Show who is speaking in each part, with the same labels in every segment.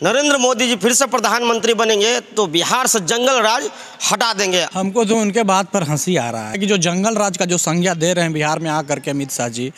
Speaker 1: नरेंद्र मोदी जी फिर से प्रधानमंत्री बनेंगे तो बिहार से जंगल राज हटा देंगे।
Speaker 2: हमको तो उनके बात पर हंसी आ रहा है कि जो जंगल राज का जो संज्ञा दे रहे हैं बिहार में आकर के अमित शाह जी,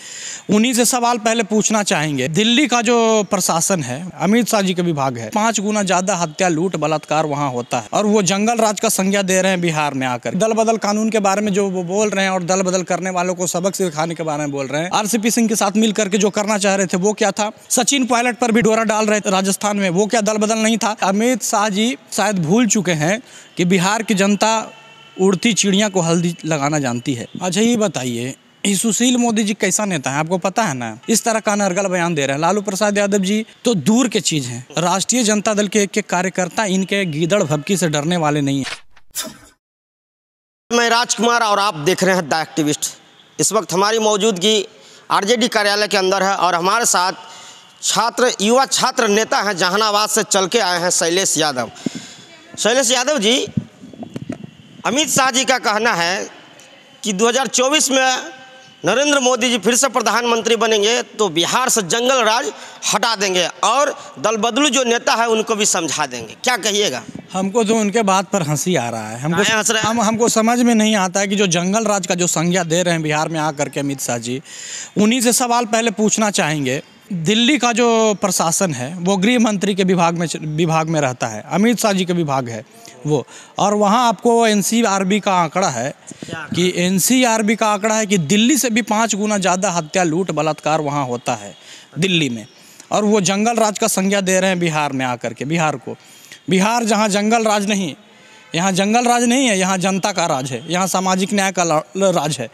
Speaker 2: उन्हीं से सवाल पहले पूछना चाहेंगे। दिल्ली का जो प्रशासन है अमित शाह जी के विभाग है, 5 गुना ज्यादा हत्या लूट बलात्कार वहाँ होता है और वो जंगल राज का संज्ञा दे रहे हैं बिहार में आकर। दल बदल कानून के बारे में जो वो बोल रहे हैं और दल बदल करने वालों को सबक सिखाने के बारे में बोल रहे हैं। आरसीपी सिंह के साथ मिल करके जो करना चाह रहे थे वो क्या था? सचिन पायलट पर भी डोरा डाल रहे थे राजस्थान में, वो क्या दल बदल नहीं था? अमित शाह जी शायद भूल चुके हैं कि बिहार की जनता उड़ती चिड़िया को हल्दी लगाना जानती है। अच्छा ये बताइए, सुशील मोदी जी कैसा नेता है आपको पता है ना? इस तरह का अनर्गल बयान दे रहे हैं। लालू प्रसाद यादव जी तो दूर के चीज हैं, राष्ट्रीय जनता दल के एक कार्यकर्ता इनके गीदड़ भभकी से डरने वाले नहीं है।
Speaker 1: मैं राजकुमार और आप देख रहे हैं द एक्टिविस्ट। इस वक्त हमारी मौजूदगी आरजेडी कार्यालय के अंदर है और हमारे साथ युवा छात्र नेता हैं, जहानाबाद से चल के आए हैं शैलेश यादव। शैलेश यादव जी, अमित शाह जी का कहना है कि 2024 में नरेंद्र मोदी जी फिर से प्रधानमंत्री बनेंगे तो बिहार से जंगल राज हटा देंगे और दल बदलू जो नेता है उनको भी समझा देंगे। क्या कहिएगा?
Speaker 2: हमको तो उनके बात पर हंसी आ रहा है। हमको समझ में नहीं आता है कि जो जंगल राज का जो संज्ञा दे रहे हैं बिहार में आकर के अमित शाह जी, उन्हीं से सवाल पहले पूछना चाहेंगे। दिल्ली का जो प्रशासन है वो गृह मंत्री के विभाग में रहता है, अमित शाह जी के विभाग है वो। और वहाँ आपको एनसीआरबी का आंकड़ा है कि दिल्ली से भी 5 गुना ज़्यादा हत्या लूट बलात्कार वहाँ होता है दिल्ली में। और वो जंगल राज का संज्ञा दे रहे हैं बिहार में आकर के बिहार को। बिहार जहाँ जंगल राज नहीं, यहाँ जंगल राज नहीं है, यहाँ जनता का राज है, यहाँ सामाजिक न्याय का राज है।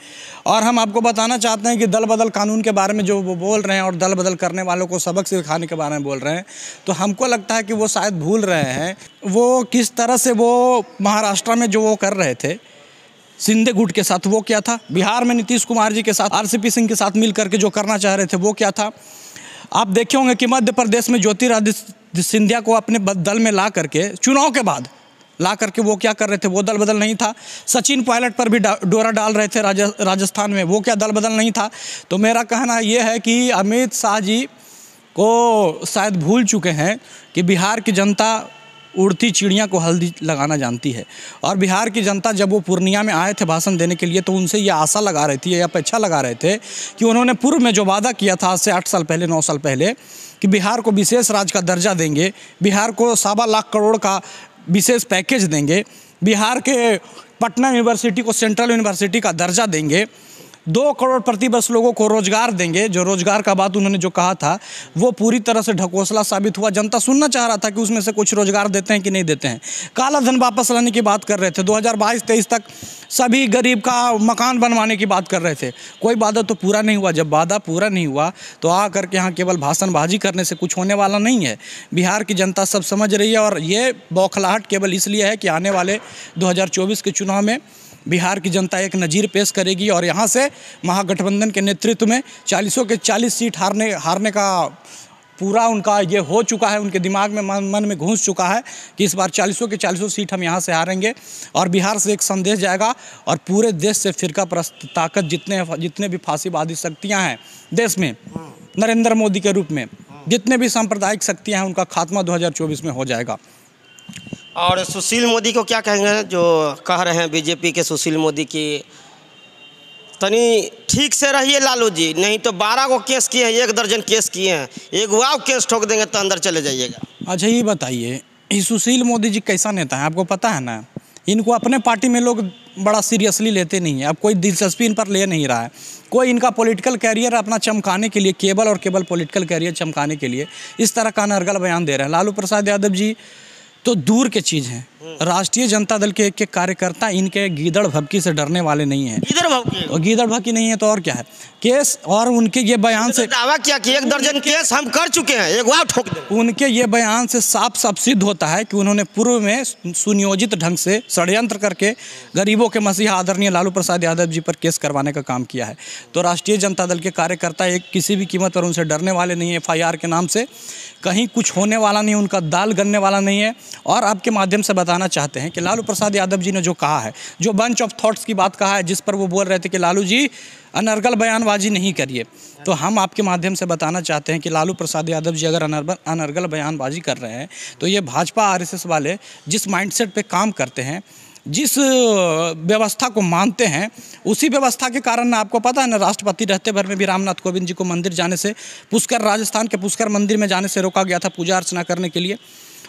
Speaker 2: और हम आपको बताना चाहते हैं कि दल बदल कानून के बारे में जो वो बोल रहे हैं और दल बदल करने वालों को सबक सिखाने के बारे में बोल रहे हैं, तो हमको लगता है कि वो शायद भूल रहे हैं वो किस तरह से वो महाराष्ट्र में जो वो कर रहे थे शिंदे गुट के साथ, वो क्या था? बिहार में नीतीश कुमार जी के साथ, आरसीपी सिंह के साथ मिल करके जो करना चाह रहे थे वो क्या था? आप देखे होंगे कि मध्य प्रदेश में ज्योतिरादित्य सिंधिया को अपने दल में ला करके चुनाव के बाद ला करके वो क्या कर रहे थे? वो दल बदल नहीं था। सचिन पायलट पर भी डोरा डाल रहे थे राजस्थान में, वो क्या दल बदल नहीं था? तो मेरा कहना ये है कि अमित शाह जी को शायद भूल चुके हैं कि बिहार की जनता उड़ती चिड़िया को हल्दी लगाना जानती है। और बिहार की जनता जब वो पूर्णिया में आए थे भाषण देने के लिए, तो उनसे ये आशा लगा रही थी, ये अपेक्षा लगा रहे थे कि उन्होंने पूर्व में जो वादा किया था आज से 8 साल पहले 9 साल पहले कि बिहार को विशेष राज्य का दर्जा देंगे, बिहार को 1.25 लाख करोड़ का विशेष पैकेज देंगे, बिहार के पटना यूनिवर्सिटी को सेंट्रल यूनिवर्सिटी का दर्जा देंगे, 2 करोड़ प्रति वर्ष लोगों को रोजगार देंगे। जो रोजगार का बात उन्होंने जो कहा था वो पूरी तरह से ढकोसला साबित हुआ। जनता सुनना चाह रहा था कि उसमें से कुछ रोजगार देते हैं कि नहीं देते हैं। काला धन वापस लाने की बात कर रहे थे। 2022-23 तक सभी गरीब का मकान बनवाने की बात कर रहे थे। कोई वादा तो पूरा नहीं हुआ। जब वादा पूरा नहीं हुआ तो आ करके यहाँ केवल भाषणबाजी करने से कुछ होने वाला नहीं है। बिहार की जनता सब समझ रही है और ये बौखलाहट केवल इसलिए है कि आने वाले 2024 के चुनाव में बिहार की जनता एक नज़ीर पेश करेगी और यहाँ से महागठबंधन के नेतृत्व में 40 के 40 सीट हारने का पूरा उनका ये हो चुका है। उनके दिमाग में मन में घुस चुका है कि इस बार 40 के 40 सीट हम यहाँ से हारेंगे और बिहार से एक संदेश जाएगा और पूरे देश से फिरका परस्त ताकत जितने भी फांसीवादी शक्तियाँ हैं देश में नरेंद्र मोदी के रूप में, जितने भी सांप्रदायिक शक्तियाँ हैं, उनका खात्मा 2024 में हो जाएगा।
Speaker 1: और सुशील मोदी को क्या कहेंगे जो कह रहे हैं बीजेपी के सुशील मोदी की तनी ठीक से रहिए लालू जी, नहीं तो 12 को केस किए हैं, 1 दर्जन केस किए हैं, एक वाव केस ठोक देंगे तो अंदर चले जाइएगा।
Speaker 2: अच्छा ये बताइए, सुशील मोदी जी कैसा नेता है आपको पता है ना? इनको अपने पार्टी में लोग बड़ा सीरियसली लेते नहीं है। अब कोई दिलचस्पी इन पर ले नहीं रहा है। कोई इनका पॉलिटिकल कैरियर अपना चमकाने के लिए, केवल और केवल पॉलिटिकल कैरियर चमकाने के लिए इस तरह का अनर्गल बयान दे रहे हैं। लालू प्रसाद यादव जी तो दूर के चीज़ हैं, राष्ट्रीय जनता दल के एक कार्यकर्ता इनके गीदड़ भभकी से डरने वाले नहीं हैं। गीदड़ भभकी नहीं है तो और क्या है? केस और उनके ये बयान से
Speaker 1: दावा किया कि 1 दर्जन केस हम कर चुके हैं, एक वाव ठोक दें।
Speaker 2: उनके ये बयान से साफ साफ सिद्ध होता है कि उन्होंने पूर्व में सुनियोजित ढंग से षड्यंत्र करके गरीबों के मसीहा आदरणीय लालू प्रसाद यादव जी पर केस करवाने का काम किया है। तो राष्ट्रीय जनता दल के कार्यकर्ता एक किसी भी कीमत पर उनसे डरने वाले नहीं है। FIR के नाम से कहीं कुछ होने वाला नहीं, उनका दाल गलने वाला नहीं है। और आपके माध्यम से बताना चाहते हैं कि लालू प्रसाद यादव जी ने जो कहा है, जो बंच ऑफ थॉट्स की बात कहा है, जिस पर वो बोल रहे थे कि लालू जी अनर्गल बयान बयानबाजी नहीं करिए। तो हम आपके माध्यम से बताना चाहते हैं कि लालू प्रसाद यादव जी अगर अनर्गल बयानबाजी कर रहे हैं तो ये भाजपा आरएसएस वाले जिस माइंडसेट पे काम करते हैं, जिस व्यवस्था को मानते हैं, उसी व्यवस्था के कारण ना, आपको पता है ना, राष्ट्रपति रहते भर में भी रामनाथ कोविंद जी को मंदिर जाने से, पुष्कर, राजस्थान के पुष्कर मंदिर में जाने से रोका गया था पूजा अर्चना करने के लिए।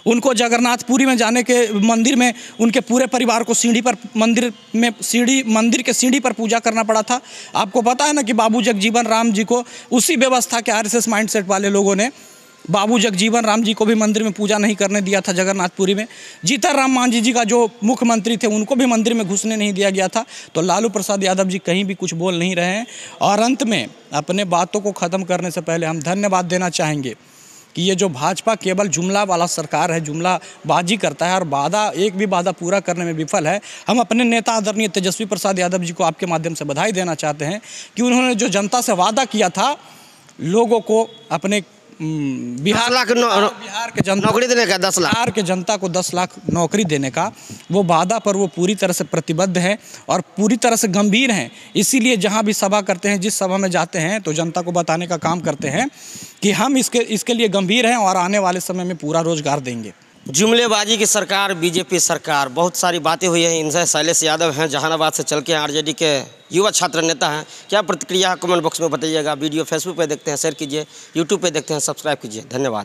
Speaker 2: उनको जगन्नाथपुरी में जाने के, मंदिर में उनके पूरे परिवार को सीढ़ी पर, मंदिर के सीढ़ी पर पूजा करना पड़ा था। आपको पता है ना कि बाबू जगजीवन राम जी को उसी व्यवस्था के आरएसएस माइंडसेट वाले लोगों ने बाबू जगजीवन राम जी को भी मंदिर में पूजा नहीं करने दिया था जगन्नाथपुरी में। जीतन राम मांझी जी का जो मुख्यमंत्री थे, उनको भी मंदिर में घुसने नहीं दिया गया था। तो लालू प्रसाद यादव जी कहीं भी कुछ बोल नहीं रहे हैं। और अंत में अपने बातों को ख़त्म करने से पहले हम धन्यवाद देना चाहेंगे कि ये जो भाजपा केवल जुमला वाला सरकार है, जुमलाबाजी करता है और एक भी वादा पूरा करने में विफल है। हम अपने नेता आदरणीय तेजस्वी प्रसाद यादव जी को आपके माध्यम से बधाई देना चाहते हैं कि उन्होंने जो जनता से वादा किया था, लोगों को अपने बिहार के जनता
Speaker 1: नौकरी देने का, 10 लाख
Speaker 2: बिहार के जनता को 10 लाख नौकरी देने का वो वादा पर वो पूरी तरह से प्रतिबद्ध है और पूरी तरह से गंभीर हैं। इसीलिए जहां भी सभा करते हैं, जिस सभा में जाते हैं, तो जनता को बताने का काम करते हैं कि हम इसके लिए गंभीर हैं और आने वाले समय में पूरा रोजगार देंगे।
Speaker 1: जुमलेबाजी की सरकार, बीजेपी सरकार, बहुत सारी बातें हुई हैं। इनसे शैलेश यादव हैं, जहानाबाद से चल के आरजेडी के युवा छात्र नेता हैं। क्या प्रतिक्रिया है कमेंट बॉक्स में बताइएगा। वीडियो फेसबुक पे देखते हैं शेयर कीजिए, यूट्यूब पे देखते हैं सब्सक्राइब कीजिए। धन्यवाद।